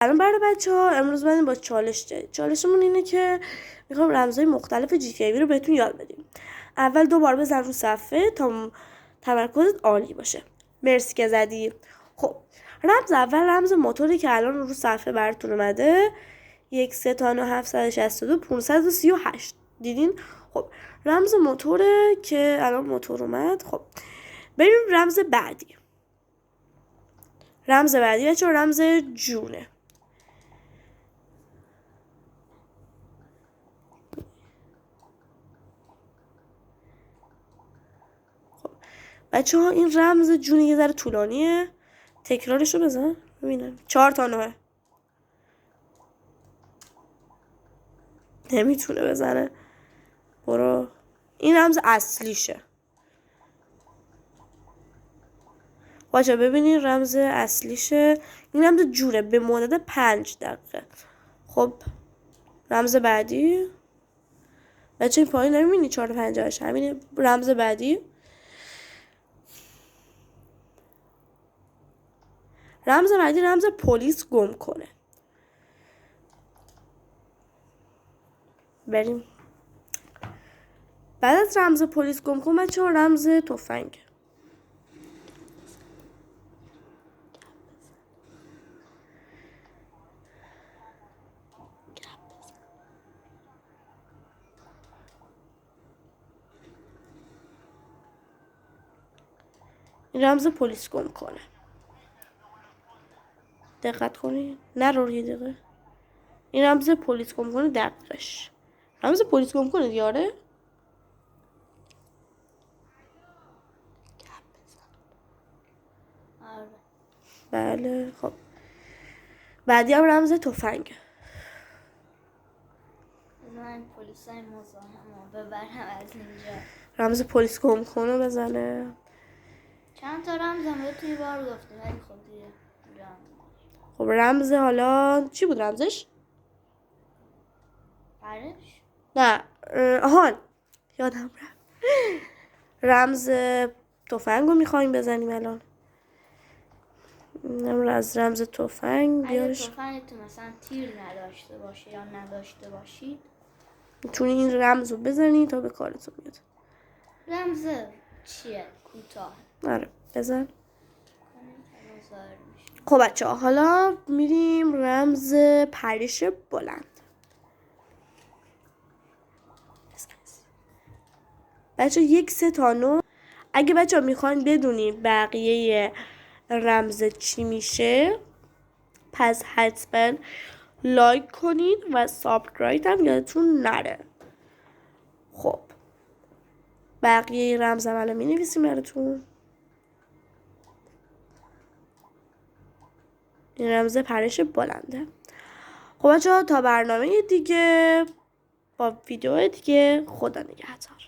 الان برای بچه‌ها امروز من با چالش جدید. چالشمون اینه که میخوام رمزهای مختلف GTAV رو بهتون یاد بدیم. اول 2 بار بزن رو صفحه تا تمرکزت عالی باشه. مرسی که زدی. خب رمز اول رمز موتوری که الان رو صفحه براتون اومده. 1-762-532-538 دیدین؟ خب رمز موتوره که الان موتور اومد. خب بریم رمز بعدی. رمز بعدی بچه‌ها رمز جونه. بچه‌ها این رمز جون یه ذره طولانیه. تکرارش رو بزن ببینم. 4 تا 9 نمیتونه بزنه. برو. این رمز اصلیشه. باشه ببینین رمز اصلیشه. این رمز جونه به مدت 5 دقیقه. خب رمز بعدی بچه این پایین نمیبینی 4:58 همینه. رمز بعدی رمز پلیس گم کنه. بریم بعد از رمز پلیس گم کنه بچه‌ها رمز تفنگ. این رمز پلیس گم کنه. دقت کنید نرو یه دقیقه. این رمز پلیس گم کنه دقیقش. رمز پلیس گم کنه دیاره. بله خب بعدی هم رمز تفنگ. من پلیسای مزاحمو ببرم از اینجا. رمز پلیس گم کنه بزنه. چند تا رمز هم بهتون بار گفتیم ولی خب دیگه خب رمز حالا چی بود رمزش؟ پرش؟ نه آهان یادم رفت. رمز تفنگ رو میخوایم بزنیم الان. از رمز تفنگ بیارش. اگه تفنگتون مثلا تیر نداشته باشه یا نداشته باشید میتونی این رمز رو بزنی تا به کارتون میاد. رمز چیه؟ کوتاه. آره بزن. خب بچه ها حالا میریم رمز پرش بلند. بچه 1-3 تا 9. اگه بچه ها میخواین بدونی بقیه رمز چی میشه پس حتما لایک کنید و سابسکرایب هم یادتون نره. خب بقیه رمز هم الان مینویسیم براتون. این رمز پرش بلنده. خب بچه ها تا برنامه دیگه با ویدیو دیگه خدا نگهدار.